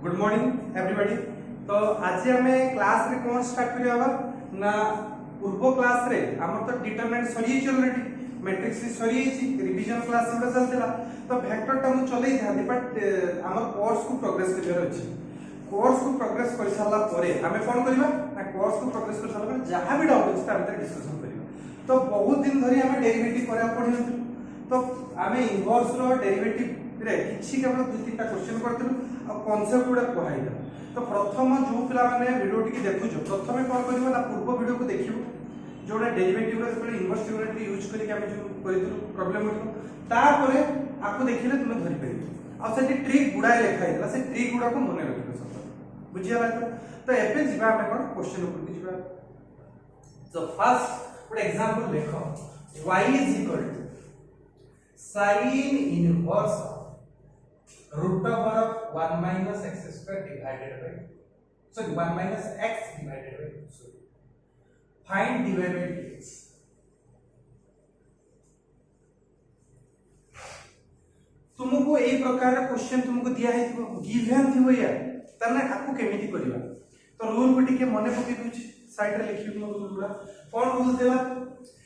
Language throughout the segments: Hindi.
Good morning everybody. तो आज आम क्लास रे कौन स्टार्ट करबा ना पूर्व क्लास रे हमर तो डिटरमिनेंट सरी ऑलरेडी मैट्रिक्स सरी रिवीजन क्लास हमर चलतेला। तो वेक्टर टा मु चलै थानी बट हमर कोर्स को प्रोग्रेस करियर अछि। कोर्स को प्रोग्रेस कर साला परे हमें कोन करबा ना कोर्स को प्रोग्रेस कर साला परे जहां भी डाउट अछि ता भीतर डिस्कशन करबा। तो बहुत दिन धरि हमें डेरिवेटिव करा पड़ियो। तो हमें इनवर्स रो डेरिवेटिव रे किछि केवल दु तीनटा क्वेश्चन करथिलु आ कांसेप्ट गुडा कहैला। तो प्रथम जो पिला माने वीडियो टिके देखुछो प्रथमे कोन करबो ना पूर्व वीडियो को देखिबो जोडा डेरिवेटिव रे पहिले इनवर्स डेरिवेटिव यूज करी के हम जो करिथिलु प्रॉब्लम होतो तापरे आपको देखिले तुम धरि परिबो आ सेठी ट्रिक गुडा लिखाइला से ट्रिक गुडा को मने रखिबो सब बुझियाला। तो एपे जिबा हमें कोन क्वेश्चन ऊपर जिबा। सो फर्स्ट गुड एग्जांपल देखो y is equal to sin inverse root over of 1 minus x square divided by 1 minus x divided by 2. Find dy by dx. तुमको ए प्रकार क्वेश्चन तुमको दिया है गिवन थी या तने आपको केमिति करबा। तो रूल को टिके मने पकि दुछ साइड रे लिखि मो रूल पूरा कोन रूल देला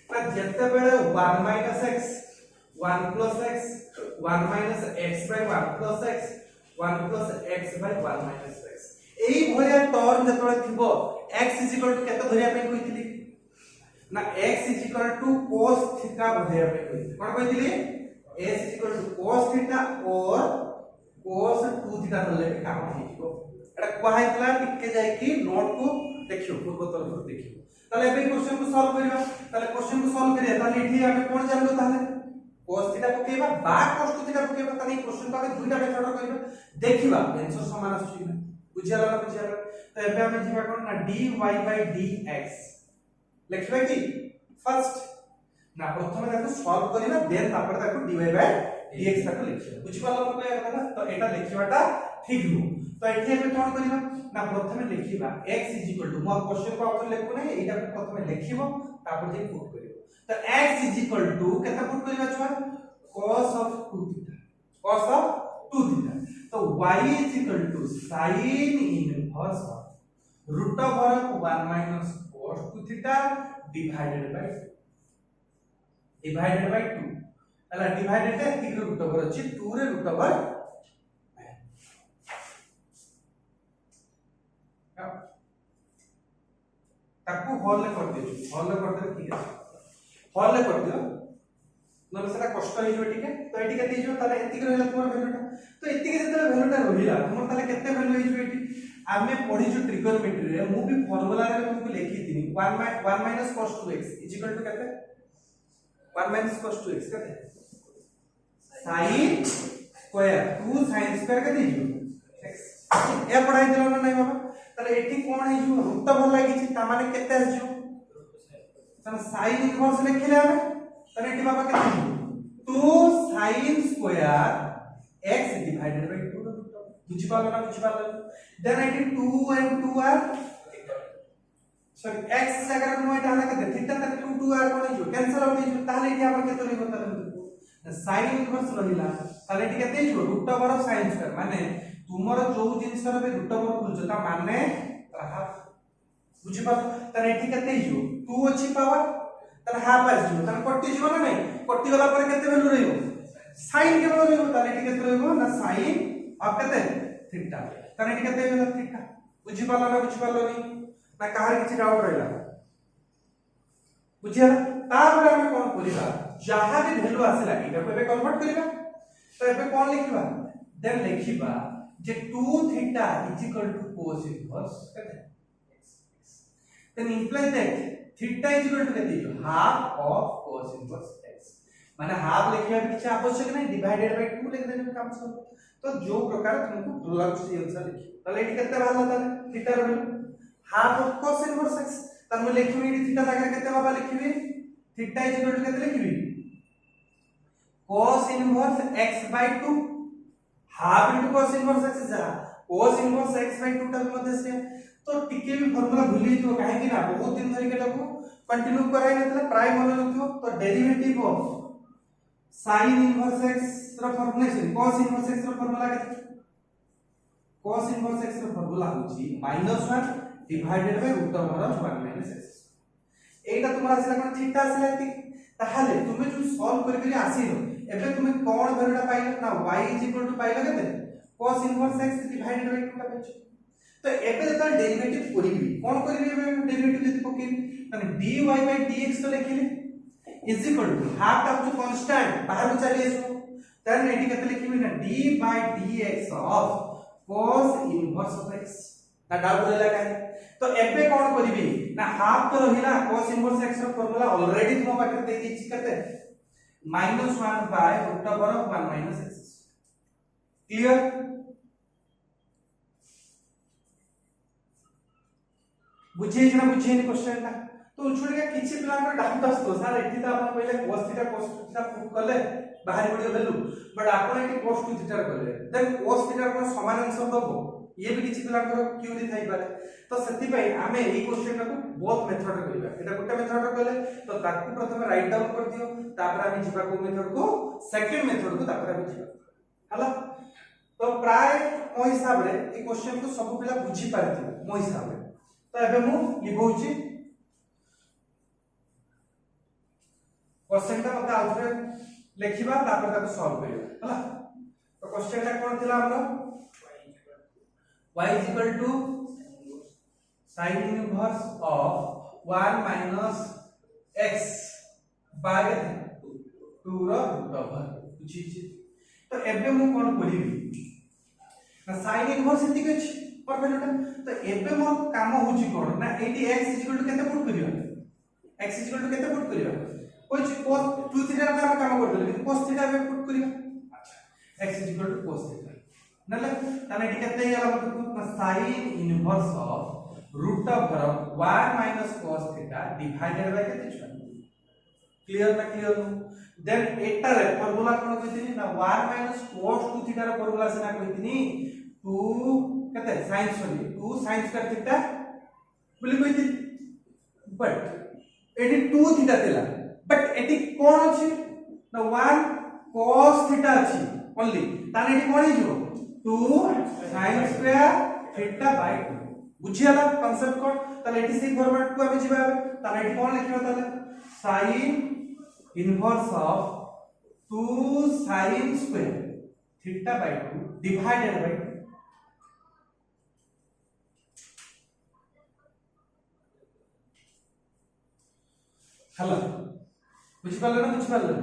ना जत्ते बेले 1 minus x 1 plus x 1 minus x by 1 plus x 1 plus x by 1 minus x एई भया टर्म जतले थिबो x is equal to केते धरिया पे कहितली ना x is equal to cos theta धरिया पे कहितली कोन कहितली x is equal to cos theta और cos 2 थीटा धरले पे काम हिजो एटा कहैतला टिके जाय कि नोट को देखियो पूर्व तरफ देखियो। ताले एबे क्वेश्चन को सॉल्व करियो। ताले क्वेश्चन को सॉल्व करिया ताले एठी हमें कोन जानलो ताले cos थीटा पकेबा बा cos 2 थीटा पकेबा ताले क्वेश्चन को हमें दुईटा मेथड करबा देखिबा आंसर समान आछी ना बुझियाला ना बुझियाला। तो एबे हमें जिबा कोन ना dy by dx लिखबा कि फर्स्ट ना प्रथमे ताको सॉल्व करिना देन तापर ताको dy by dx ताको लिखिबा बुझिपाला ना कहया କଥା। तो एटा लिखिबाटा ठीक नु। तो एठी हमें कोन करिबा ना प्रथमे लिखिबा x मो क्वेश्चन को आउटर लिखु नै एटा प्रथमे लिखिबो तापर जे पुट करिबो। तो x केता पुट करिबा छुआ cos of 2 theta cos of 2 theta. तो y sin inverse root over 1 minus cos 2 theta divided by 2 हला डिवाइडेड है 3 रूट ओवर अछि 2 रे रूट ओवर ताकू हॉल ले कर दियो हॉल ले कर दे ठीक है हॉल ले कर दियो नले सेटा कष्ट होई जो ठीक है। तो एटी केते जो ताले एतिक रहला तुमर वैल्यूटा तो एतिक जेते वैल्यूटा रहिला तुमर ताले केते वैल्यू होई जो एटी आमे पढी जो ट्रिगोनोमेट्री रे मु भी फार्मूला रे तुमको लिखि दिनी 1 minus cos 2x equal to केते 1 minus cos 2x केते sin स्क्वायर 2 sin स्क्वायर केते जो x ए पढाई दिलो ना नै बाबा। ताले एठी कोन है जो रूट भल लागी छि ता माने केते आ जो तने sin इनवर्स लिखिले हमें तने एठी बाबा केते 2 sin square x divided by 2 बुझि पालो ना बुझि पालो। देन एठी 2 and 2 आर सॉरी x जगह नो एटा हला केते थीटा तक 2 2 आर कोन जो कैंसिल हो जो ताले एठी हमर केते रहबो ताले sin इनवर्स रहिला ताले एठी केते जो root over of sin square माने तुमर जो जिंस रे भी रूट ओवर खुलछ ता माने हाफ बुझि पालो। ताले एठी केते जो 2 अछि पावर ताले हाफ आ जो ताले कटि जो ना नै कटि गला पर केते वैल्यू रहइबो sin केवल रहइबो ताले एठी केते रहइबो ना sin अब केते थीटा ताले एठी केते रहइबो थीटा बुझि पालो ना बुझि पालो नि ना काहर किछि डाउट रहला बुझिया। तापर हम कोन करिबा जहां भी वैल्यू आसेला एटा को एबे कन्वर्ट करिबा। तो एबे कोन लिखिबा देन लिखिबा जे 2 theta equal to cos inverse केते then imply that theta equal to केते जो half of cos inverse x माने हाफ लिखिबा किछ आवश्यक नै डिवाइडेड बाय 2 लिख देने काम सब। तो जो प्रकार तुमको दुर्लभ से आंसर लिखि ताले एटी केते बाहर ताले थीटा रे half of cos inverse x त हम लिखिबी थीटा जाकर केते बाबा लिखिबी थीटा इक्वल टू केते लिखिबी cos inverse x by 2 half into cos inverse x जा cos इनवर्स x by 2 तक मध्य से। तो टिके भी फार्मूला भूली तो काहे कि ना बहुत दिन धरि केटा को कंटिन्यू कराई नथला प्राय मन नथो। तो derivative of sin inverse x रो फार्मूला cos इनवर्स x रो फार्मूला केते cos इनवर्स x ର फार्मूला होची -1 divided by root over 1 minus x एटा तुमरा आसिला कोन थीटा आसिला एति ताहाले तुमे जो सॉल्व करि करि आसीलो एबे तुमे कोन भरडा पाइलो ना y पाइलो केते cos inverse x divided by 2 टा पाइछ तो एबे त डेरिवेटिव करिबी कोन करिबी एबे डेरिवेटिव जति पकेबी माने dy बाय dx तो लिखिले इज इक्वल टू हाफ टा जो कांस्टेंट बाहर में चली आसो देन एटी केते लिखिबी ना d by dx of cos inverse of x ना डाउट रहला काहे तो एबे कोन करिबी ना हाफ तो रहिला cos इनवर्स x रो फार्मूला ऑलरेडी तुम पाखे दे दिछि केते -1 by root over 1 minus x clear बुझे ना बुझे नि क्वेश्चन ता तो छोड़ के किछि पिला को डाउट आस्तो सर एठी तो आपण पहिले cos थीटा प्रूफ करले बाहर पडियो वैल्यू बट आपण एठी cos 2 थीटा करले देन cos थीटा को समान आंसर दबो ये भी किछि पिला को क्यू दी थाई पारे तो सेति पई हमें ई क्वेश्चन को बहुत मेथड करबा एटा गोटे मेथड करले तो ताकू प्रथम राइट डाउन कर दियो तापर हम जिबा को मेथड को सेकंड मेथड को तापर हम जिबा हला तो प्राय मो हिसाब रे ई क्वेश्चन को सब पिला बुझी पारथि मो हिसाब रे तो एबे मु लिखौची क्वेश्चन टा मते आउथरे लेखिबा तापर ताको सॉल्व करिबा हला तो क्वेश्चन टा कोन थिला हमरो y is equal to sin inverse of 1 minus x by 2 रो रूट ओवर बुझी छी तो एबे मु कोन करिबी ना sin inverse इति के छी परफेक्ट तो एबे मोर काम होची कोन ना एटी x केते पुट करियो x केते पुट करियो कोइ cos 2 थीटा का काम कर देले cos थीटा में पुट करियो अच्छा x cos थीटा नले ताने एटी केते याला मतलब sin inverse of root over 1 minus cos theta divided by केते छ क्लियर ना क्लियर देन एटा रे फार्मूला कोन कहितनी ना 1 माइनस cos 2 थीटा रो फार्मूला सेना कहितनी 2 केते sin sorry 2 sin square theta बोली कहितनी बट एटी 2 थीटा देला बट एटी कोन अछि ना 1 cos थीटा अछि ओनली ताने एटी कोन हिजो 2 sin स्क्वायर थीटा बाय 2 बुझियाला कांसेप्ट कोन ताले एटी से फॉर्मेट को हम जिबा ताले एटी कोन लिखिबा ताले sin inverse of 2 sin square theta by 2 divided by 2 हला बुझि पाले ना बुझि पाले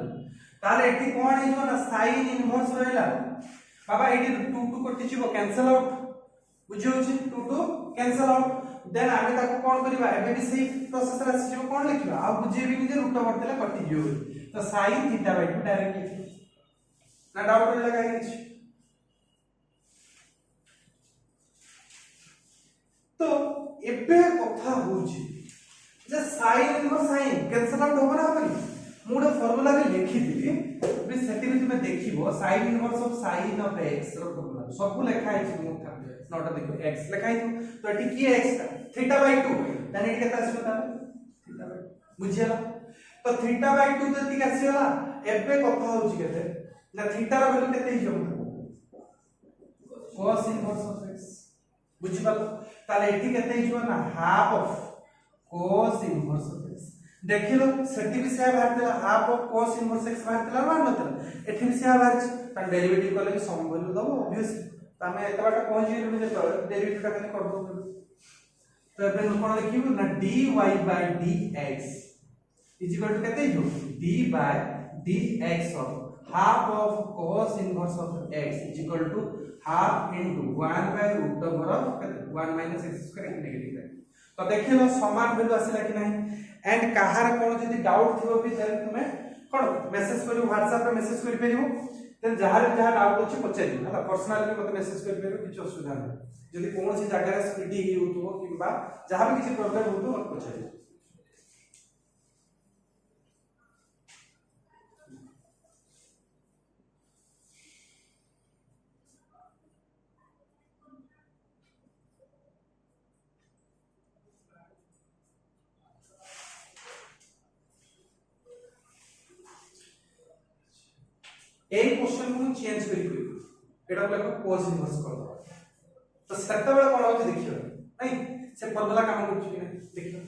ताले एटी कोन हिजो ना sin इनवर्स रहला बाबा एटी 2 2 कटि छिबो कैंसिल आउट बुझियो छी 2 2 कैंसिल आउट देन आमे ताको कोन करबा एबे भी सेही प्रोसेस रा छिबो कोन लिखिबा आ बुझिबी नि जे रूट ओवर देला कटि जियो तो sin थीटा बाय 2 डायरेक्ट लिखि ना डाउट रहला काहे छी तो एबे कथा होची जे sin inverse sin cancel out होबा ना हबनी मोडे फार्मूला रे लिखि दिबी बे सेति में तुमे देखिबो sin inverse of sin of x रो फार्मूला सब लिखा है छी मोटा नोटा देखो x लिखा है तो एटी की x थीटा बाय 2 देन एटी केता आसी बता थीटा बाय बुझियला तो थीटा बाय 2 जति के आसीला एबे कथा होची केते ना थीटा रो वैल्यू केते हिजो cos इनवर्स ऑफ x बुझिबा ताले एटी केते हिजो ना half of cos inverse of x देखिलो सेटी भी से बाहर half of cos inverse x बाहर तला मान नतला एठी भी से बाहर त डेरिवेटिव करले सम वैल्यू दबो ऑब्वियसली तमे एतबाटा पहुंच गेलु जे डेरिवेटिव टा कने कर दो तो एबे कोन लिखिबो ना dy by dx is equal to केते जो d by dx of half of cos inverse of x is equal to half into 1 by root over of 1 minus x square negative तो देखिलो समान वैल्यू आसिला कि नहीं एंड कहार कोन जदी डाउट थिबो भी देन तुमे कोन मेसेज करियो WhatsApp रे मेसेज करि परिबो देन जहार जहार डाउट अछि पछारि हला पर्सनली मते मेसेज करि परिबो किछ असुविधा नै जदी कोन सी जगह रे स्पीडी हि होतबो किबा जहां भी किछ प्रॉब्लम होतो मत पछारि এই क्वेश्चन को चेंज करी एटा लेखो cos इनवर्स कर दो तो सेते बेले कोन होची देखियो नहीं से फॉर्मूला काम करछु कि नहीं देखियो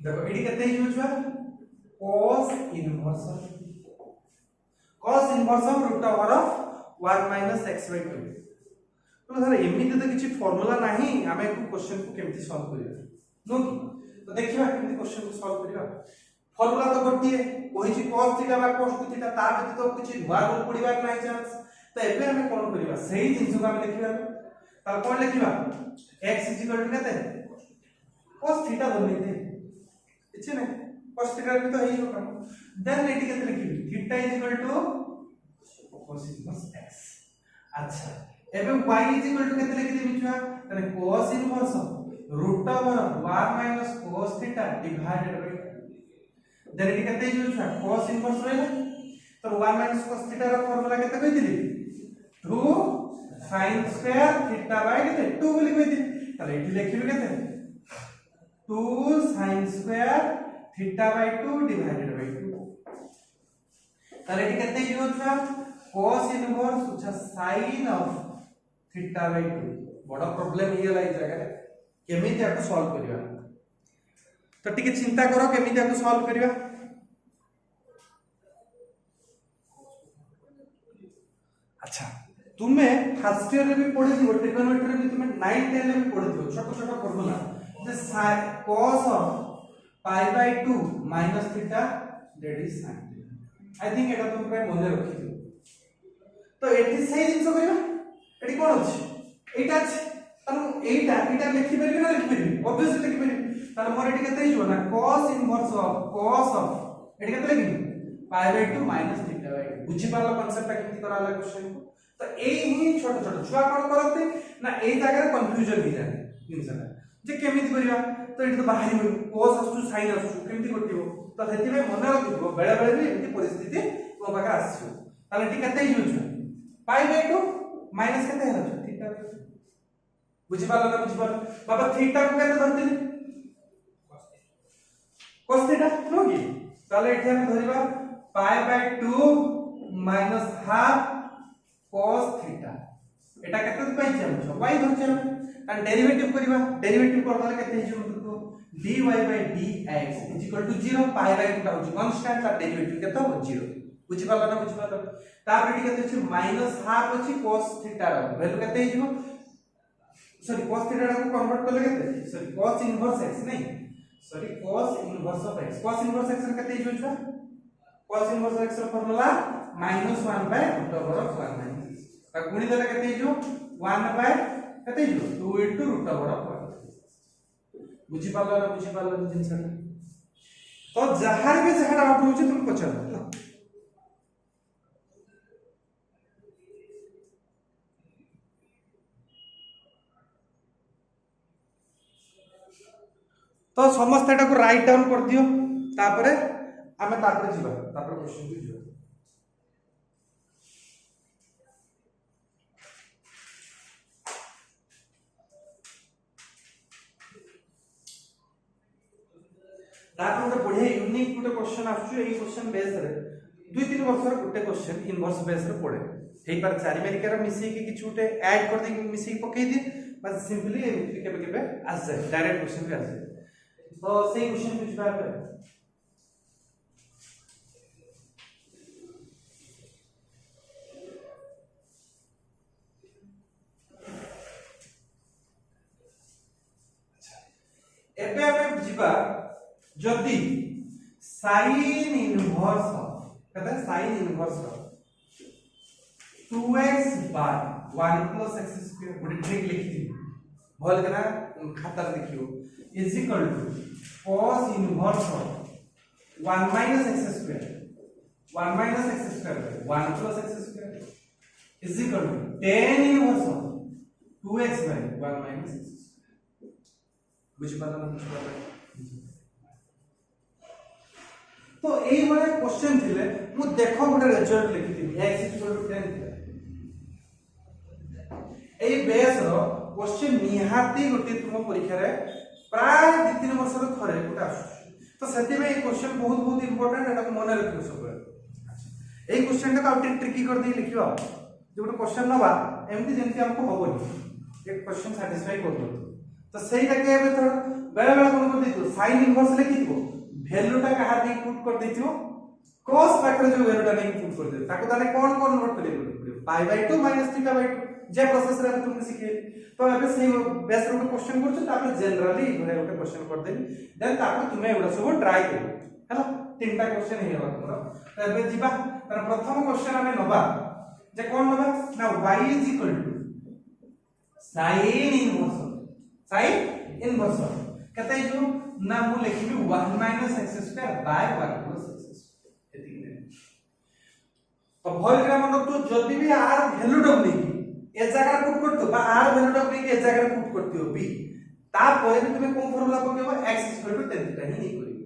देखो एडी केते हिजो छुआ cos inverse root over of 1 - x/2 तो सर एमिति तो किछि फार्मूला नाही हमें को क्वेश्चन को केमिति सॉल्व करिया नो कि तो देखिबा केमिति क्वेश्चन को सॉल्व करिया फार्मूला तो गोटिए कोहि छि cos थीटा बा cos थीटा ता व्यतीत तो किछि नुवा रूल पडिबा नाही चांस तो एबे हमें कोन करिया सही जिंस को हमें लिखिबा त कोन लिखिबा x केते cos थीटा धरले इच्छे नहीं cos थीटा भी तो है ही होगा देन एटी केते लिखिबी थीटा cos इनवर्स x अच्छा एबे y केते लिखि देबी छुआ तने cos inverse root over 1 - cos theta divided by then एटी केते हिजो छुआ cos इनवर्स रहला तो 1 - cos थीटा रा फार्मूला केते कहि दिली 2 sin स्क्वायर थीटा बाय केते 2 बोली कहि दिली तले एटी लिखिबी केते 2 sin square theta by 2 divided by 2 तले एटी केते हिजो छुआ cos इनवर्स उछा sin ऑफ थीटा बाय 2 बड़ा प्रॉब्लम ये लाई जगह केमिति आको सॉल्व करिया तो टिके चिंता करो केमिति आको सॉल्व करिया अच्छा तुम्हें फर्स्ट ईयर में भी पढ़े थी ट्रिगोनोमेट्री में तुम्हें 9 10 में भी पढ़े थी छोटा छोटा formula J cos of pi by 2 minus theta that is sin I think एटा तुम प्राय मने रखियो तो एठी सही जिंस करिवा एठी कोन अछि एटा अछि तनु एटा लिखि परबे ना लिखि परबे ऑब्वियसली लिखि परबे तार मोर एठी केते हिजो ना cos इनवर्स ऑफ एठी केते लिखि पाई बाय 2 माइनस थीटा बाय 2 बुझि पाला कांसेप्ट केमति कराला क्वेश्चन को तो एई ही छोट छोट छुआ कोन करते ना एई जगह कंफ्यूजन हो जाय जिंसटा जे केमिति करिवा तो एठी तो बाहरी cos असु sin असु केमिति कटिवो तो सेति में मन रखिबो बेला बेला भी एमति परिस्थिति को बाका आसीयो ताले एठी केते हिजो पाई बाय 2 माइनस केते हेला थीटा बुझि पाला ना बुझि पाला बाबा थीटा को केते धरतिली cos थीटा नो कि ताले एठी हम धरिबा pi by 2 minus half cos theta एटा केते पाइछ हम y धरछ हम डेरिवेटिव करबा डेरिवेटिव करबाले केते हिजो मतलब dy by dx = 0 pi by 2 होची कांस्टेंट का डेरिवेटिव केते हो 0 बुझि पाला ना बुझि पाला तापर एटी केते अछि माइनस हाफ अछि cos थीटा रा वैल्यू केते हिजो सॉरी cos थीटा रा को कन्वर्ट करले केते सॉरी cos इनवर्स x नहीं sorry cos inverse of x cos inverse x केते हिजो छ cos इनवर्स x रा formula -1 by root over of 1 ता गुणी देला केते हिजो 1 बाय केते हिजो 2 * रूट ओवर ऑफ 1 बुझि पाला जिंसटा तो जहार भी जहार आउट होचे तुम पछर तो समस्त एटा को राइट डाउन कर दियो तापरे आमे तापरे जीवा तापरे क्वेश्चन भी जीवा तापर गोटे बढ़िया यूनिक गोटे क्वेश्चन आछुछ एई क्वेश्चन बेस रे 2-3 वर्ष रे गोटे क्वेश्चन इनवर्स बेस रे पड़े हेई पर 4 अमेरिका रे मिसई के किछु गोटे ऐड कर दे मिसई पकई दे बस सिंपली केबे केबे आ जाए डायरेक्ट क्वेश्चन भी आ जाए तो सेही क्वेश्चन कुछ बात है एबे हमें जीवा जदी sin इनवर्स कहता है sin इनवर्स 2x बार 1 + x² गोटे ट्रिक लिखि भल कना खाता देखियो is equal to cos inverse 1 - x² 1 - x² 1 + x² is equal to tan inverse 2x by 1 - x² बुझ पाला ना बुझ पाला तो एई वाला क्वेश्चन थिले मु देखो गोटे रिजल्ट लिखिथिबि x = 10 एई बेस रो क्वेश्चन निहाती गोटे तुम परीक्षा रे प्राय 2-3 वर्ष रो थरे गोटे आसु तो सेति में क्वेश्चन बहुत बहुत इंपोर्टेंट एटा मन रखियो सब। ए क्वेश्चन टा आउट ट्रिकी कर दे लिखियो जो गोटे क्वेश्चन नबा एमती जेंती हमको होबनी एक क्वेश्चन सैटिस्फाई कर दो तो सेही टाके एबे थोड़ा बेला बेला कोन कर दितो sin इनवर्स लिखि दिबो वैल्यू टा कहा दे पुट कर दितो cos पाखरे जो वैल्यू टा नहीं पुट कर दे ताको ताने कोन कन्वर्ट करियो पाई by 2 minus theta by 2 J process रे तुमने सिखे तो एबे सेही बेस रो क्वेश्चन करछ तापर जनरली घरे गोटे क्वेश्चन कर देबी देन तापर तुमे एडा सब ट्राई करियो हैला तीनटा क्वेश्चन हे बा तुमरा तो एबे जीवा तर प्रथम क्वेश्चन हमें नबा जे कोन नबा ना y is equal to sin inverse कते जो ना मु लिखिबी 1 - x² बाय 1 + x² एति ने तो भल ग्राम तो जदी भी r वैल्यू डब लेकी ए जगह पुट करतो बा r वैल्यू डब लेकी ए जगह पुट करतियो b ता परे भी तुमे कोन फार्मूला पकेबो x = tan थीटा ही नहीं करियो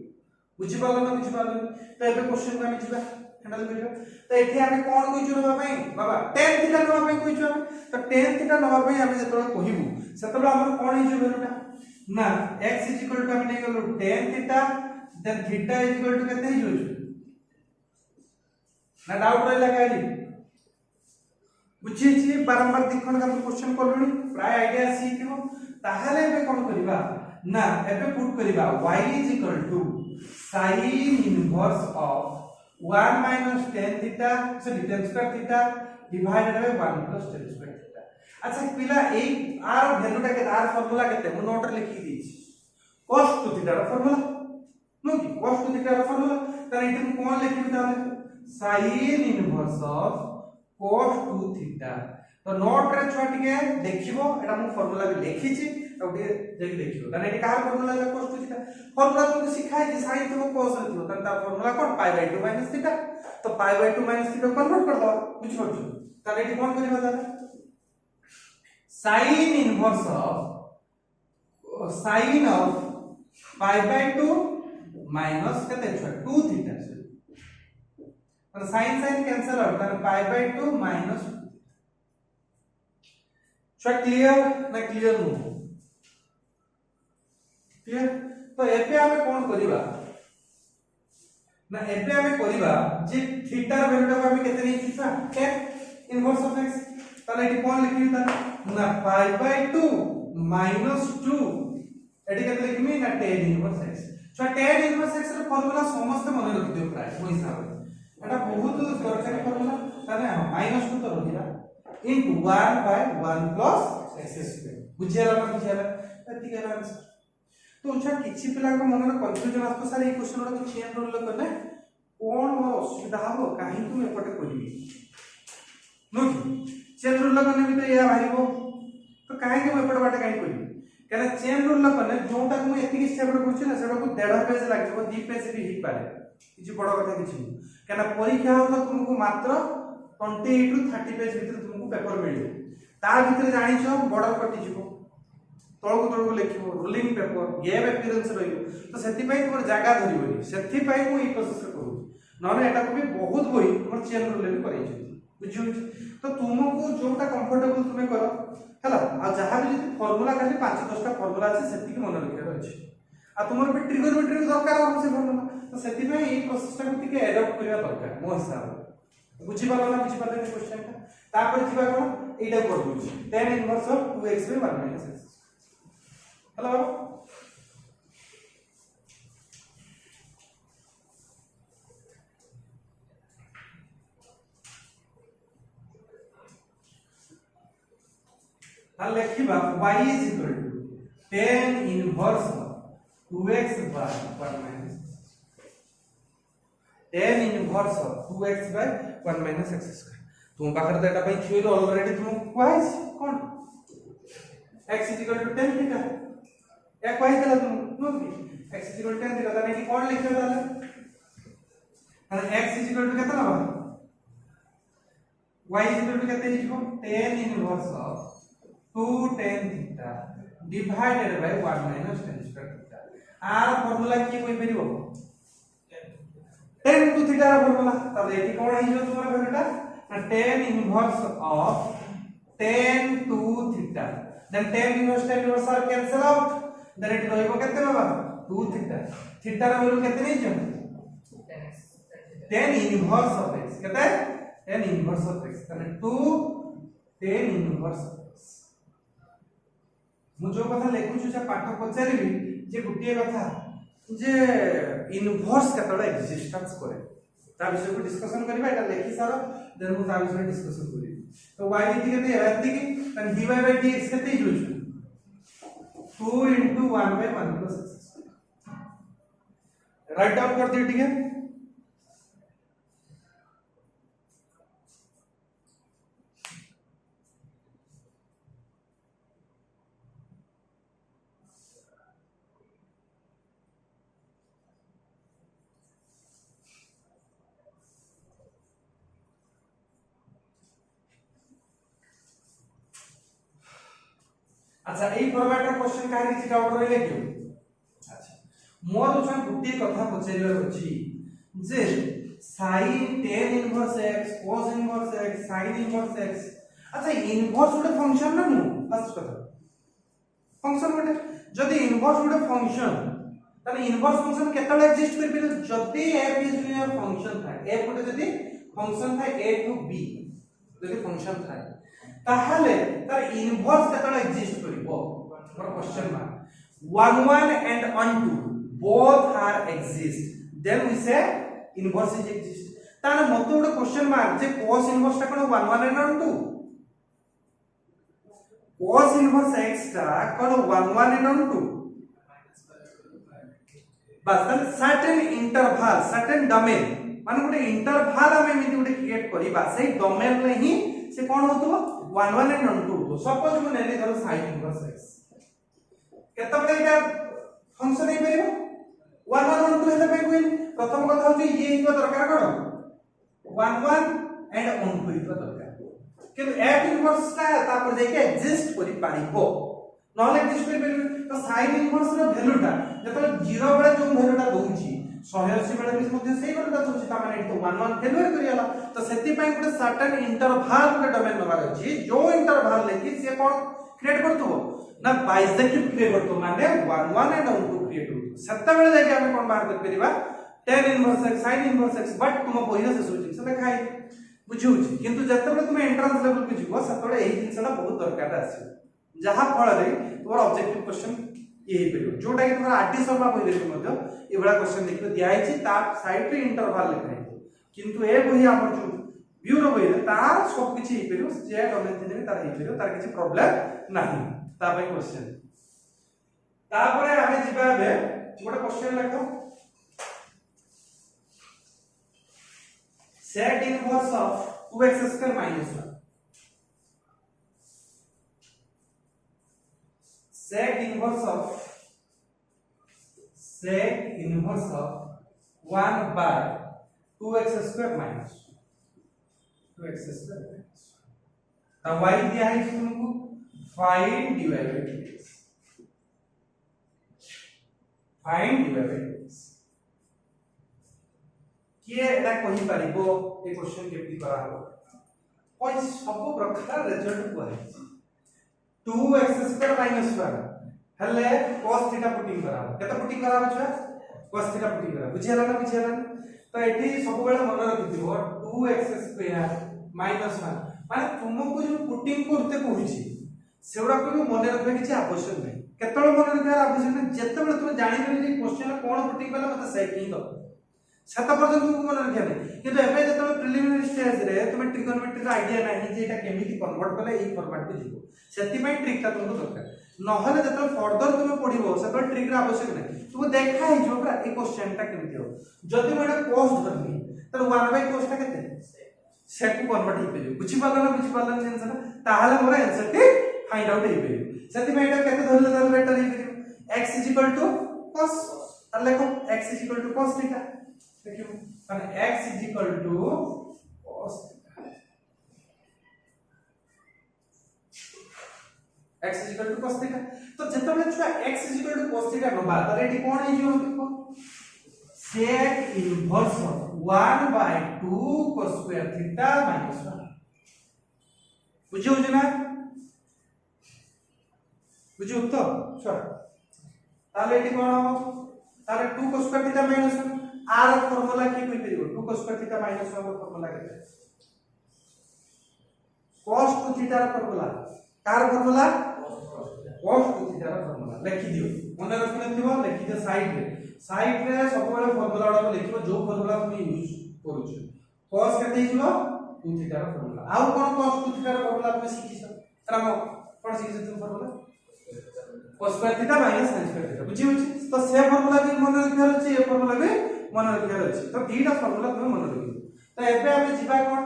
बुझि पालो ना बुझि पालो तो एबे क्वेश्चन में हम जिबा हैंडल करियो तो एठी हमें कोन कहिछु नबा पई बाबा tan थीटा नबा पई कहिछु हम तो tan थीटा नबा पई हम जेतोला कहिबु सेतोला हमर कोन हिजो वैल्यूटा ना x = हम नै गलो tan थीटा देन थीटा = केते हिजो ना डाउट रहला काली बुझी छी बारंबार देखन का क्वेश्चन करलुनी प्राय आईडिया सीखिबो ताहाले एबे कोन करिबा ना एबे पुट करिबा y = sin inverse of 1 - tan theta sorry tan square theta divided bye 1 + tan square theta. अच्छा पिला ए r वैल्यूटा के r फार्मूला केते मु नोट लिखि दिछि cos टू थीटा रा फार्मूला नो कि cos टू थीटा रा फार्मूला त एठी कोन लिखिबि ताले sin inverse of cos two theta तो नोट रे छुआ टिके देखिबो एटा मु फार्मूला भी लिखि छि तो टे जेक देखियो तने एटी कार फार्मूला है cos टू थीटा फार्मूला तुमको सिखाई जे sin तो cos रे थियो तने ता फार्मूला कोन पाई बाय 2 माइनस थीटा तो pi by 2 minus theta convert कर दो बुझ पड़छ तने एटी कोन करिबा ताले sin inverse of sin of pi by 2 minus केते छ 2 थीटा और sin कैंसिल आउट तने पाई बाय 2 माइनस छ क्लियर ना क्लियर नु क्लियर तो एबे हमें कोन करिबा ना एबे हमें करिबा जे थीटा र वैल्यू को हमें केते नै छिसा tan इनवर्स ऑफ x तने एटी कोन लिखि ता ना पाई बाय 2 माइनस 2 एटी केते लिखिमी ना tan इनवर्स x छ tan इनवर्स x र फार्मूला समस्त मन रखि दियो प्राय ओ हिसाब एटा बहुत दरकारी फार्मूला तने माइनस 2 तो रहिला into 1 by 1 plus x² बुझियाला ना बुझियाला एति केला आंसर तो उछा किछि पिला को मन में कंफ्यूजन आसतो सर ई क्वेश्चन को चेंज रोल करने कोन मोर असुविधा हो काहे तुम एपटे करबी नो चेंज रोल करने भी तो या भाईबो तो काहे के एपटे बाटे काहे करबी कहले चेंज रोल करने जोटा को एति स्टेप रे करछि ना सेटा को 1.5 पेज लागबो 2 पेज भी ही पारे किछि बड़ कथा किछि कहना परीक्षा हो तुमको मात्र 28 टू 30 पेज भीतर तुमको पेपर मिलियो ता भीतर जानिछो बॉर्डर कटि जिवो तळको तळको लिखिबो रोलिंग पेपर गैप अपीयरेंस रहियो तो सेति पई तोर जागा धरिबोनी सेति पई मु ई प्रोसेस करू नने एटा को भी बहुत बही हमर चेन रोल ले करै छै बुझियो तो तुमको जोटा कंफर्टेबल तुमे करो हला आ जहां भी जति फार्मूला खाली 5-10 टा फार्मूला আছে सेति के मन रखिया अछि आ तुमर भी ट्रिगोनोमेट्री दरकार हो से फार्मूला तो सेति पई ई प्रोसेस टा टिके एडॉप्ट करिया दरकार मो हिसाब बुझी पालो ना बुझी पालो क्वेश्चन का तापर जीवा कोन एटा कर दूची tan inverse of 2x by 1 - x hello हल लिखिबा y is equal to tan inverse of 2x by 1 minus tan inverse of 2x by 1 minus x square तुम पाखर तो एटा पई थ्योरी ऑलरेडी तुम क्वाइस कोन x is equal to tan theta या क्वाइस देला तुम know x is equal to tan theta तने की कोन लिखले ताले x is equal to केतना बा y is equal to केते हिजो tan inverse of 2 tan theta divided by 1 minus tan square theta r formula की कोई परिबो tan 2 theta रा फार्मूला तब एटी कोन हिजो तुम्हारा वैल्यूटा tan inverse of tan 2 theta then tan inverse are cancel out then it ରହିବ କେତେ बाबा 2 थीटा थीटा रा वैल्यू केते नै छ tan इनवर्स ऑफ x केते tan इनवर्स ऑफ x तने 2 tan इनवर्स ऑफ x मु जो कथा लेखु छु से पाठ पचारिबी जे गुटिए कथा जे इनवर्स केतडा एक्जिस्टेंस करे ता विषय को डिस्कशन करबा एटा लेखि सारो देन मु ता विषय डिस्कशन करी तो y इति केते एति की तन dy by dx केते हो छु 2 into 1 by 1 plus x write down कर दिए ठीक है। अच्छा এই ফরম্যাটৰ क्वेश्चन কাহি কিছু ডাউট রইলে কি আচ্ছা মোর ওছন গুটি কথা পচারিবার ଅଛି যে sin tan inverse x cos inverse x sin inverse x अच्छा इनवर्स गोटे फंक्शन ना नु फर्स्ट কথা फंक्शन गोटे जदी इनवर्स गोटे फंक्शन ताने इनवर्स फंक्शन केतले एग्जिस्ट कर पिलो जदी f इज योर फंक्शन था f गोटे जदी फंक्शन था a to b जदी फंक्शन था ताहले तार इनवर्स केतले एग्जिस्ट करिवो मोर question mark 1 1 and 1 2 both are exist then we say inverse is exist तार मत गोटे क्वेश्चन मार्क जे cos इनवर्स ता कोन 1 1 and 1 2 cos इनवर्स x ता कोन 1 1 and 1 2 बस तन सर्टेन इंटरवल सर्टेन डोमेन माने गोटे इंटरवल हम एमिति गोटे क्रिएट करिबा सेही डोमेन रे ही से कोन होतबो 1 1 and 1 2 सपोज मु नेली धरो sin इनवर्स x केते बडे एटा फंक्शन हे परिबो 1 1 1 2 हेले पे कोइन प्रथम कथा होची ये हितो दरकार कोन 1 1 and 1 2 हितो दरकार किंतु f इनवर्स ता तापर जे के एग्जिस्ट करि पारिबो नॉन एग्जिस्ट करि परिबो तो sin इनवर्स रो वैल्यू ता जतो 0 बडे जो वैल्यू ता दोउची 180 बडे भी मध्ये सेही वैल्यू ता दोउची ता माने तो 1 1 फेलुअर करियाला तो सेति पय गोटे सर्टेन इंटरवल गोटे डोमेन नबार अछि जो इंटरवल लेकि से कोन क्रिएट करतबो ना बाइसेक्टिव क्रिएट करतो माने 1 1 and 1 2 क्रिएट करतो सत्ता बेले जाके हम कोन बाहर कर परिबा tan inverse x sin inverse x but तुम पहिला से सोची से खाई बुझुची किंतु जतबे तुम एंट्रेंस लेवल को जीवो सतबे एही जिंसटा बहुत दरकार आसी जहां फल रे तोर ऑब्जेक्टिव क्वेश्चन यही परिबो जोटा कि तोर आरटी शर्मा पहिरे के मध्य ए बडा क्वेश्चन देखिले दिया आइछि ता साइड रे इंटरवल लिखा है किंतु ए बही हमर जो ब्यूरो बही तार सब किछि हे परिबो जे डोमेन थिने तार हे परिबो तार किछि प्रॉब्लम नाही ता भाई क्वेश्चन तापरे हमें जिबा बे गोटे क्वेश्चन लिखो sec inverse of 2x square minus 1 sec inverse of 1 by 2x square minus 2x square minus ता y दिया है तुमको find dy by dx find dy by dx किए एटा कहि पारिबो ए क्वेश्चन केपि करा हो कोइ सब प्रकार रिजल्ट को है 2x स्क्वायर माइनस 1 हले cos थीटा पुटिंग करा केता पुटिंग करा छ cos थीटा पुटिंग करा बुझियाला ना बुझियाला तो एठी सब बेले मन रखिथिबो 2x स्क्वायर माइनस 1 माने तुमको जो पुटिंग करते कहूची सेउरा को मन रखबे किछि आवश्यक नै केतळ मन रखबे आवश्यक नै जेतेबेले तुम जानि नै जे क्वेश्चन कोन पुटिंग कला मते सेक ही दो सत पर्यंत तुमको मन रखिया नै किंतु एबे जतबे प्रिलिमिनरी स्टेज रे तुम ट्रिगोनोमेट्री का आईडिया नाही जे एटा केमिति कन्वर्ट कले एई फॉर्मेट को जीवो सेति पय ट्रिक ता तुमको दरकार नहले जतबे फर्दर तुम पढिबो सेबे ट्रिक रा आवश्यक नै तुम देखा है जो पूरा ए क्वेश्चन ता केमिति हो जदि मैं cos धरनी त 1 बाय cos ता केते सेक को कन्वर्ट हे पेजो बुझि पालन आंसर ताहाले मोर आंसर टी फाइंड आउट हे पेजो सेति में एटा केते धरले त बेटर हे पेजो x cos त लेखो x cos थीटा देखियो माने x cos x cos theta तो जेतबे छुआ x cos थीटा नबा त रेडी कोन हे जो देखो sec inverse of 1 by 2 cos square theta minus 1 बुझियो ना बुझियो तो छोड़ ताले एटी कोन हो ताले 2 cos square थीटा माइनस 1 आर फार्मूला की कोई परिबो 2 cos square theta minus 1 formula केते cos 2 थीटा रा फार्मूला कार फार्मूला cos 2 थीटा रा फार्मूला लिखि दियो मन रखने थिबो लिखि दियो साइड रे सब बेले फार्मूला वाला लिखिबो जो फार्मूला तुम यूज करूछ cos केते हिजो 2 थीटा रा फार्मूला आउ कोन cos 2 थीटा रा फार्मूला तुम सिखिछ तराम कोन सिखिछ तुम formula cos square theta minus sin square theta बुझी होछि तो से फार्मूला भी मन रखियार अछि ए फार्मूला भी मन रखियार अछि तो दीटा फार्मूला तुम मन रखियो तो एबे हम जिबा कोन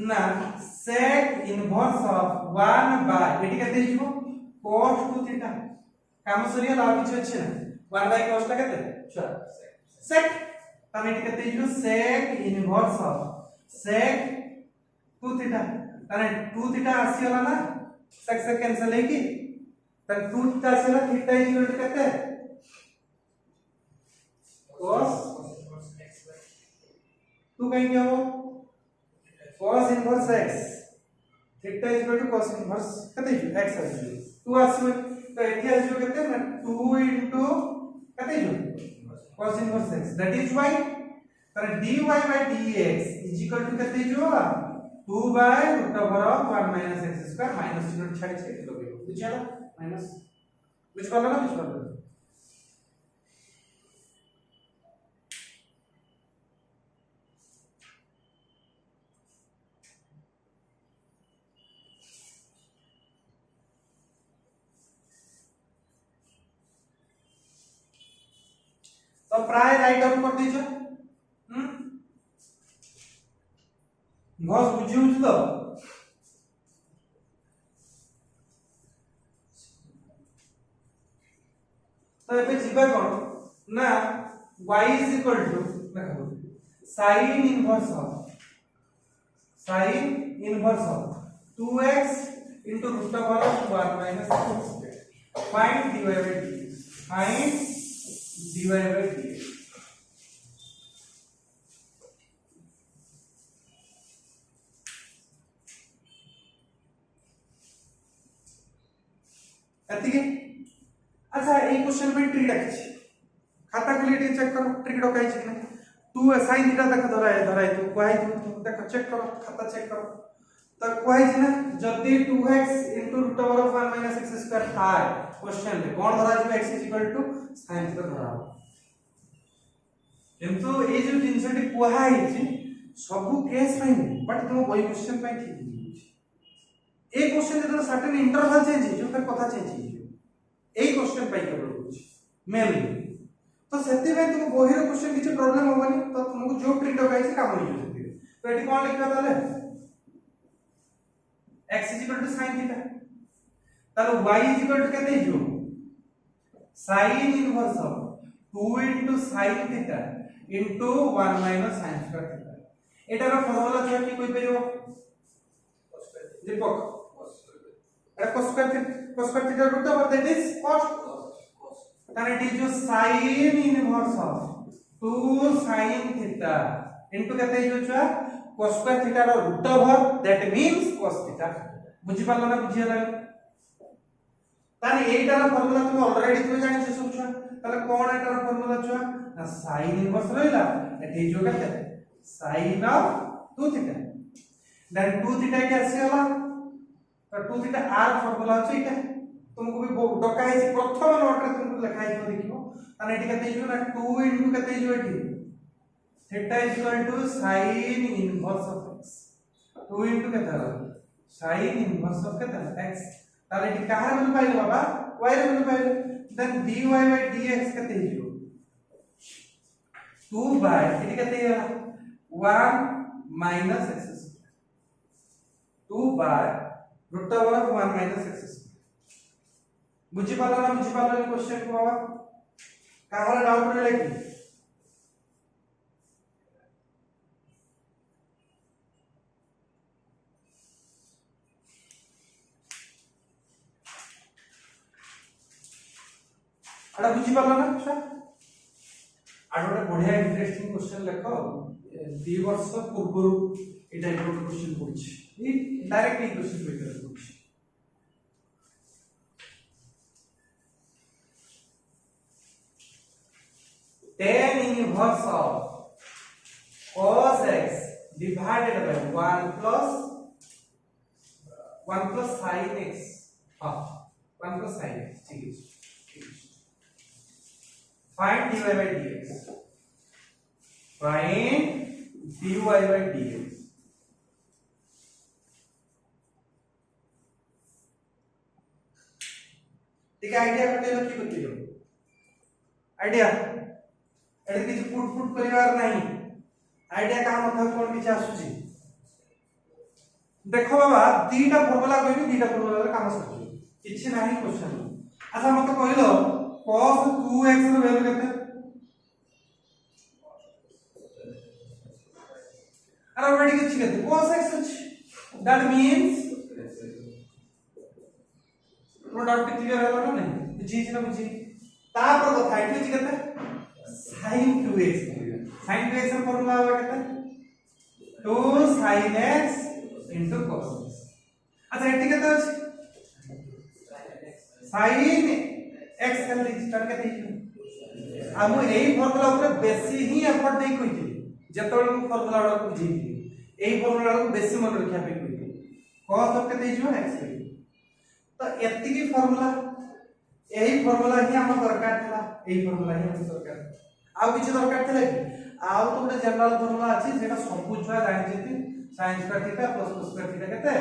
ना sec inverse of 1 by eighty केते हिजो cos 2 थीटा काम सरिया ला किछ अछि ना 1 बाय cos ला केते अच्छा sec तने एटी केते हिजो sec inverse of sec 2 theta तने 2 थीटा आसीला ना sec से कैंसिल है की तन 2 थीटा आसीला थीटा इक्वल टू केते cos 2 कहेंगे वो cos inverse x theta equal to cos inverse केते x आसी 2 आसी तो एठी आसी केते ना 2 इनटू केते cos inverse x that is why तर dy by dx is equal to केते जो 2 by root over of 1 minus x square minus 0 छाड़ी छे लोगे बुझियाला माइनस बुझ पाला ना बुझ पाला तो प्राय राइट डाउन कर दीजिए घस बुझी होछ तो तो एबे जीवा कोन ना y is equal to देखो sin inverse of 2x into root over of 1 minus x square find dy by dx find dy by dx एतिके अच्छा ए क्वेश्चन में ट्रिक रखछि खाता क्वालिटी चेक करो ट्रिक डकाई छै कि 2 sin थीटा तक धराय तो कोइ देखो चेक करो खाता चेक करो तो कोइ छै ना जदी 2x root over of 1 minus x square थाय क्वेश्चन में कोन धरा छै x sin थीटा धरा किंतु ए जो जिंसटी कोहाई छै सब केस में बट तुम वही क्वेश्चन पे ठीक ए क्वेश्चन जब सर्टेन इंटरवल चेंज हो जो फिर कथा चेंज हो ए क्वेश्चन पे केवल होछि मेनली तो सेति में तुम बहिर क्वेश्चन किछ प्रॉब्लम होबनी तो तुमको जो ट्रिक डकाई से काम होई जति तो एटी कोन लिखबा ताले x sin थीटा ताले y केते हिजो sin inverse of 2 sin theta 1 minus sin square theta एटार फार्मूला छै कि कोइ परियो दीपक এটা cos square theta root over that is cos then it is your sin inverse of 2 sin theta into কেতে হিজো ছা cos square theta র root over that means cos theta বুঝি পারলা না বুঝিয়ালা তাহলে এইটার ফর্মুলা তুমি অলরেডি তুমি জানিছো সব ছুয়া তাহলে কোন এটার ফর্মুলা ছুয়া না sin inverse রইলা এটি হিজো কেতে sin of 2 theta then 2 theta কে আসিলা तो 2 थीटा r फार्मूला আছে এটা तुमको भी डका है प्रथम नोट रे तुमको लिखा है देखियो ताने एटी कते हिजो ना 2 * कते हिजो eighty theta = sin inverse of x 2 * कते हला sin इनवर्स ऑफ कते x ताले एटी काहे बोल पाइले बाबा y रे बोल पाइले देन dy by dx कते हिजो 2 बाय एटी कते हला 1 minus x square 2 by root over of 1 minus x square बुझी पाला ना बुझी पाला क्वेश्चन को बाबा काहला डाउट रे लेकी अड़ा बुझी पाला ना अच्छा आडोटे बढ़िया इंटरेस्टिंग क्वेश्चन लेखो 2 वर्ष पूर्व एटा एक क्वेश्चन पड़छि ये डायरेक्टली क्वेश्चन पे कर पड़छि tan inverse of cos x divided by 1 plus sin x, हाँ 1 plus sin x, ठीक है। find dy by dx, find dy by dx। ठीक है, आइडिया कटेलो कि कटेलो आइडिया एडे किछ पुट परिवार नहीं आइडिया का मतलब कोन किछ आसुची देखो बाबा दीटा फॉर्मूला कहबी दीटा फॉर्मूला रे काम सके किछ नाही क्वेश्चन। अच्छा मत कहलो cos 2x रो वैल्यू केते अरे ऑलरेडी किछ केते cos x अछि that means no doubt clear होला ना नहीं बुझी ना बुझी तापर कथा एठी अछि केते sin 2x sin 2x रो फार्मूला होगा केते 2 sin x into cos x। अच्छा एठी केते अछि sin x कर ली स्टार्ट केते आ मु एई फार्मूला ऊपर बेसी ही एफर्ट देई कहिथि जेतोल मु फार्मूला वाला बुझी एई फार्मूला को बेसी मन रखिया पे कहिथि cos of केते जो x तो एत्ती की फार्मूला यही फार्मूला ही हम दरकार थला यही फार्मूला ही हम दरकार आ किछ दरकार थला कि आ तो ଗୋଟେ जनरल फार्मूला अछि जेटा सब छुआ जानि जेति sin square theta plus cos square theta केते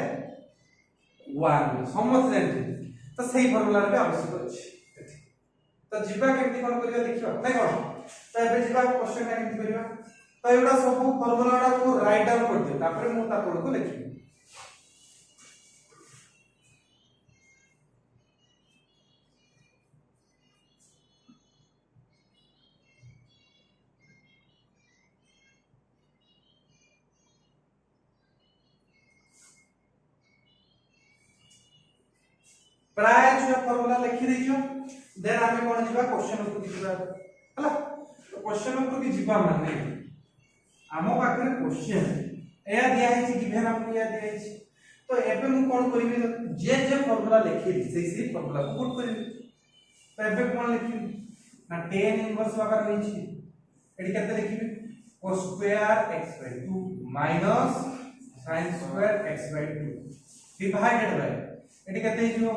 1 समझ जानि तो सही फार्मूला रे आवश्यक अछि। तो जीवा केमति कोन करिया देखियो नै कोन तो एबे जीवा क्वेश्चन केमति करिया तो एडा सब फार्मूला को राइट डाउन कर दियो तापर मु ता को लिखि प्राय जो फार्मूला लिखि दियो देन हमें कोन जीवा क्वेश्चन ऊपर की जीवा हला तो क्वेश्चन ऊपर की जीवा माने हमो पाखरे क्वेश्चन एया दिया है कि गिवन हमको या दिया है तो एबे मु कोन करिबी जे जे फार्मूला लिखि सेही फार्मूला को पुट करिबी तो एबे कोन लिखि ना tan इनवर्स वाला रही छी एडी केते लिखिबी cos square x by 2 minus sin square x by 2 divided by एडी केते हिजो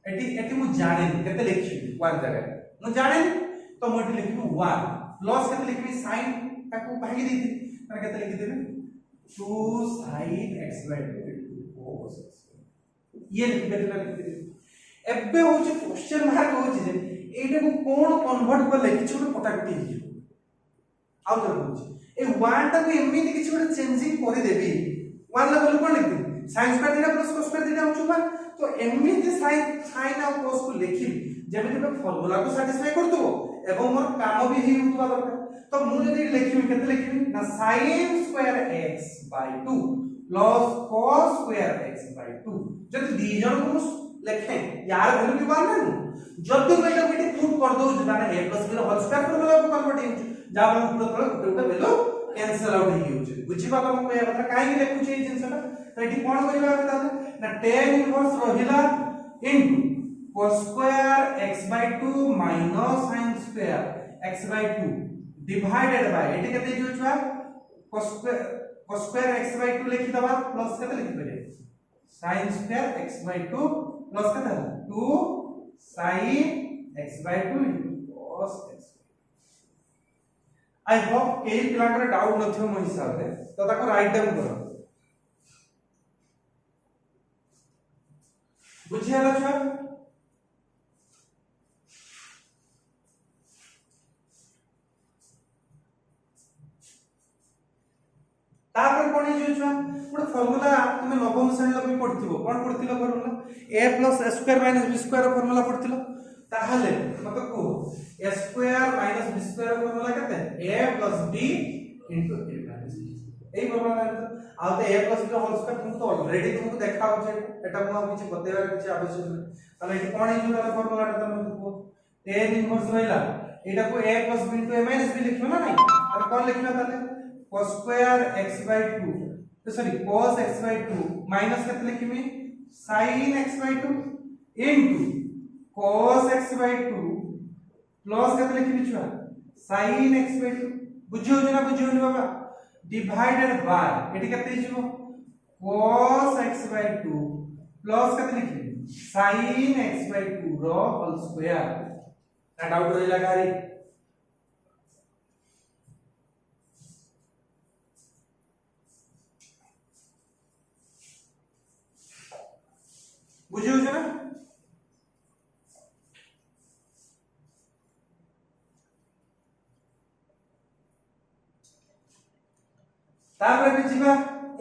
एटी मु जाने केते लिखिबी 1 जगह मु जाने तो मु एटी लिखिबी 1 प्लस केते लिखिबी sin ताको भागी देती माने केते लिखि देबी 2 sin x by 2 cos x ये लिखि देबी एबे होची क्वेश्चन मार्क होची जे एटा को कोन कन्वर्ट करले किछ गोटे पटाकटी हिजो आउ तर होची ए 1 टा को एमिति किछ गोटे चेंजिंग करि देबी 1 लेवल कोन लिखि sin square theta plus cos square theta होचुबा तो एमिति sin और cos को लिखि जेबे जेबे फार्मूला को सैटिस्फाई कर दो एवं मोर काम भी ही होतबा दरकार तो मु जदि लिखिबी केते लिखिबी ना sin square x by 2 plus cos square x by 2 जदि दी जन को लिखे यार वैल्यू की बात ना जदि बेटा बेटी पुट कर दो माने a plus b रो होल स्क्वायर फार्मूला को कन्वर्ट हो जा हम ऊपर तळ गोटे वैल्यू कैंसिल आउट हो होचे बुझी बाबा हम कहया କଥା काहे लिखु छै जिंसटा तो एठी कोन करिबा कहता ना tan इनवर्स रहिला into cos square x by 2 minus sin square x by 2 divided bye एठी केते जो छुआ cos स्क्वायर x by 2 लिखि दबा प्लस केते लिखि परे sin square x by 2 plus केते 2 sin x by 2 cos x। I hope के पिला करे डाउट नथियो मो हिसाब रे तो ताको राइट डाउन करो बुझिया छुआ तापर कोन जे छुआ गोटे फार्मूला तुमे नवम श्रेणी लो भी पढ़थिबो कोन पढ़थिलो formula a plus a square minus b square formula पढ़थिलो ताहले मत को a square minus b square formula केते a plus b into a minus b एई फार्मूला आ तो a plus b whole square तुम तो ऑलरेडी तुमको देखा हो जे एटा मु किछ बतेबार किछ आवश्यक नै ताले एटी कोन हे जो फार्मूला ता तुम को tan इनवर्स रहिला एटा को a plus b into a minus b लिखियो ना नहीं अब कोन लिखियो ताले cos स्क्वायर x by 2 तो sorry cos x by 2 minus केते लिखिबी sin x by 2 into cos x by 2 plus केते लिखिबि छुआ sin x/2 बुझियो ना बुझियो बाबा डिवाइडेड बाय एटी केते हिजो cos x/2 प्लस केते लिखिबि sin x/2 रो होल स्क्वायर ना डाउट रहिला गारी बुझियो ना तापर भी जीवा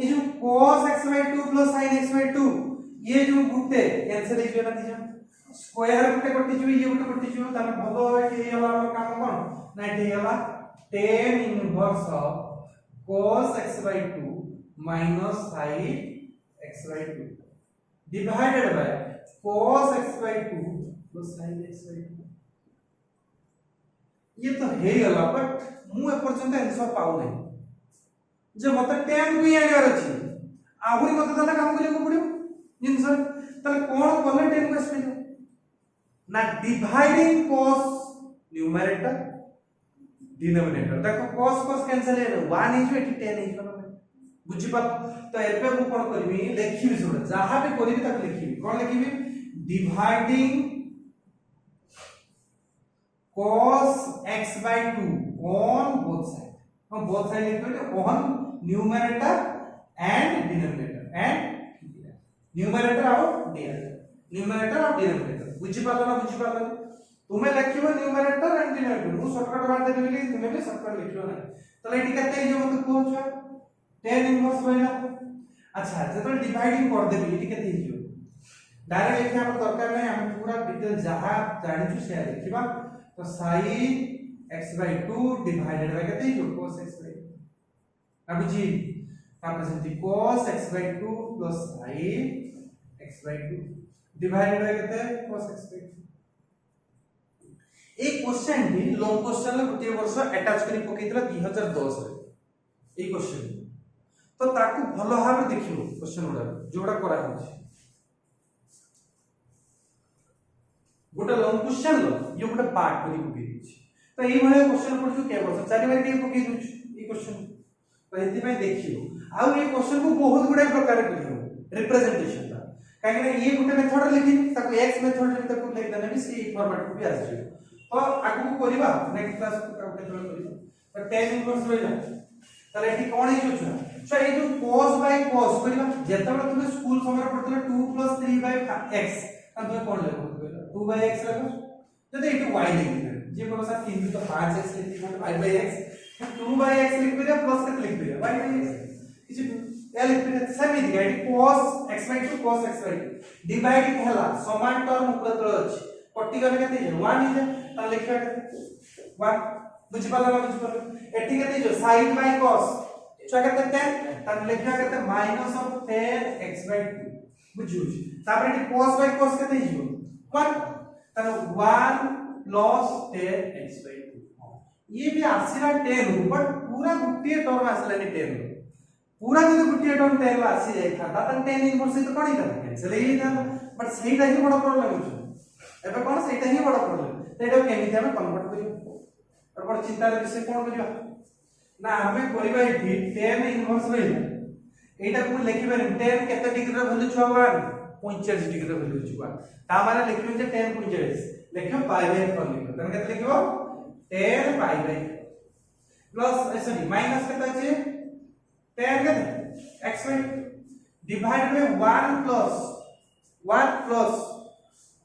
ए जो cos x/2 sin x/2 ये जो गुटे कैंसिल हो जाना दिजा स्क्वायर गुटे कटि जो ये गुटे कटि जो ताने भलो एठी हला हमर काम कोन ना एठी हला tan inverse of cos x/2 sin x/2 divided by cos x/2 sin x/2 ये तो हे गला बट मु ए पर्यंत आंसर पाउ नहीं जे मते 10 को आनिवार अछि आहुरी मते ताले काम करियो को पड़ियो जिंस ताले कोन कोले 10 को स्पेल ना डिवाइडिंग cos न्यूमरेटर डिनोमिनेटर देखो cos cos कैंसिल हे 1 इज एठी 10 इज ना बुझि पा तो एबे मु कोन करबी लेखिबी सुन जहा भी करबी तक लिखिबी कोन लिखिबी dividing cos x/2 on both side हम both side लिखबे on numerator and denominator and numerator और denominator बुझि पालो ना बुझि पालो तुमे लिखिबो numerator and denominator मु शॉर्टकट बात दे देबी तुमे भी शॉर्टकट लिखियो ना तले एटी कते जो मत को छ 10 इनवर्स होइला अच्छा जतो डिवाइडिंग कर देबी एटी कते हिजो डायरेक्ट लिखा हम दरकार नै हम पूरा डिटेल जहा जानि छु से लिखिबा तो sin x/2 डिवाइडेड बाय कते हिजो cos x/2 अब जी तापर cos x/2 sin x/2 divided by कते cos x/2 एक क्वेश्चन भी लॉन्ग क्वेश्चन ले गोटे वर्ष अटैच करी पकेइतला 2010 रे ए क्वेश्चन तो ताकू भलो भाबे देखियो क्वेश्चन उडा जोडा करा होछि गोटे लॉन्ग क्वेश्चन लो ये गोटे पार्ट करी पकेइ दिछि तो एई भले क्वेश्चन पढछु के वर्ष चारि बार के पकेइ दछु ए क्वेश्चन तो एति में देखियो आ ये क्वेश्चन को बहुत गुडे प्रकार करियो रिप्रेजेंटेशन ता काहे ना ये गोटे मेथड लिखि ताकू x मेथड रे ताकू लिख देना भी सी फॉर्मेट को भी आ जाय तो आगु को करबा नेक्स्ट क्लास को काउंट केतले करबा तो 10 इनवर्स होइला ताले एठी कोन हे छु सो ए जो cos बाय cos करबा जेतबे तुमे स्कूल समय पढतले 2 + 3 बाय x तुमे कोन लेबो 2 बाय x लेबो जदि एठी y लिखि जे कोनो सा 3 तो 5x लिखि y by x 2 by x लिख दिया प्लस कत लिख दिया y बाय x किछि l लिख दिया सभी दिया एठी cos x/2 cos x/2 divide होला समान टर्म ऊपर तळ अछि पर्टिकुलर केते 1 इज ता लिखा केते 1 बुझि पाला ना बुझि पाला एठी केते जो sin बाय cos छ केते 10 ता लिखा केते माइनस ऑफ 10 x/2 बुझियो तापर एठी cos बाय cos केते हिजो 1 ता 1 प्लस 10 x/2 ये भी आसीला 10 बट पूरा गुटिए टर्म आसलानी 10 पूरा जदि गुटिए टर्म 10 आसी जाय था ता 10 इनवर्स तो कोनी था कैंसिल ही था बट सेहीटा ही बड़ा प्रॉब्लम होछ एबे कोन सेहीटा ही बड़ा प्रॉब्लम तेडो केमिति हम कन्वर्ट करियो और बड़ चिंतार विषय कोन करियो ना हमें करिबा एठी 10 इनवर्स होइला एटा को लिखिबा 10 केते डिग्री रे वैल्यू छवा 45 डिग्री रे वैल्यू छवा ता माने लिखिबो जे 10 45 लिखियो पाई बाय 4 लिखियो तने केते लिखिबो 10 pi by plus sorry minus केते अछि 10 केते x डिवाइड बाय 1 प्लस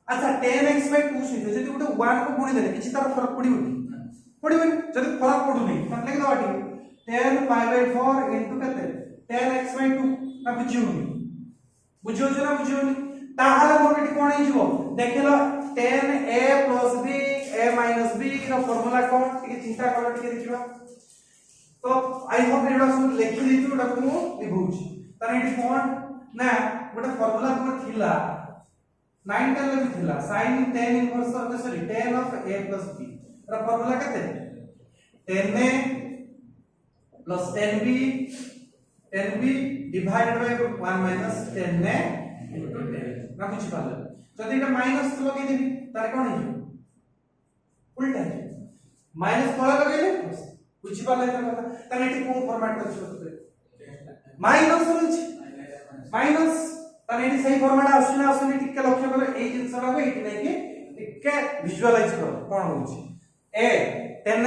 अच्छा 10x/2 से जदि गोटे 1 को गुणी देले किछि तार फरक पडिबो जदि फरक पडु नै त लिख दबाटी 10 π/4 इनटू केते 10x/2 ना बुझियो ना बुझियो ताहाले मोर एटी कोन हे जिवो देखिलो 10a + b a - b रो फार्मूला कोन टिके चिंता करो टिके देखिबा तो आई होप एडा सब लिखि दितु डा को लिखौछि तार एटी कोन ना गोटे फार्मूला को थिला 9 10 ले थिला sin 10 inverse of sorry 10 of a + b रो फार्मूला केते 10a + 10b divided by 1 - 10a * 10 ना बुझि पाले जदि एटा माइनस लगे देबी तार कोन हे उल्टा है माइनस तळे लगेले बुझी पाले କଥା ताने एटी कोन फॉर्मेट अछि बतते माइनस अछि माइनस ताने एटी सही फॉर्मेट आसुना आसुनी टिके लक्ष्य करो एई जिंसटा को एटी नै कि टिके विजुअलाइज करो कोन होछि ए 10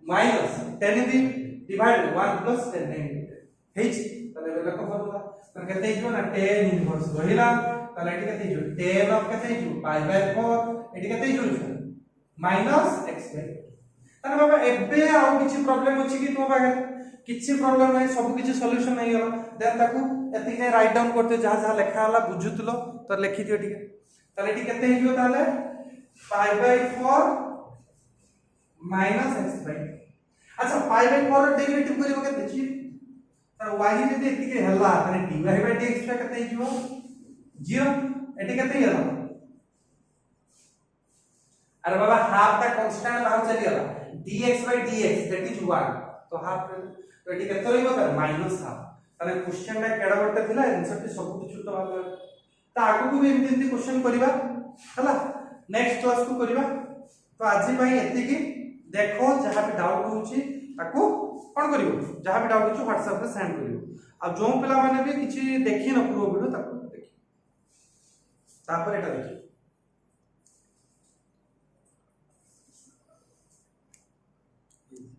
माइनस 10 दी डिवाइड 1 प्लस 10 नै हेछि ताले बेला को फॉर्मूला तर केते हिजो ना 10 इनवर्स रहिला ताले एटी केते हिजो 10 ऑफ केते हिजो पाई बाय 4 एटी केते हिजो माइनस x बाय ताने बाबा एबे आउ किछि प्रॉब्लम अछि कि तो बागे किछि प्रॉब्लम नै सब किछि सॉल्यूशन नै गेला देन ताकू एति के राइट डाउन करते जहा जहा लिखा हला बुझुतलो तो लिखि दियो ठीक ताले एटी केते हिजो ताले pi by 4 minus x by अच्छा पाई बाय 4 र डेरिवेटिव करियो केते छी तर y जदि एति के हला ताने dy बाय dx टा केते हिजो 0 एटी केते हला अरे बाबा हाफ ता कांस्टेंट बाहर चली गला dx by dx that is 1 तो हाफ तो एटी केते रहइबो त माइनस हाफ ताने क्वेश्चन में केडा बटे थिला आंसर टी सब छोट भाग त आगु को भी एमती क्वेश्चन करिबा हला नेक्स्ट क्लास को करिबा तो आज पई एति की देखो जहां भी डाउट होची ताको कोन करिवो जहां भी डाउट होची WhatsApp रे सेंड करिवो आ जो पिला माने भी किछि देखि न पूरा वीडियो ताको देखि तापर एटा देखि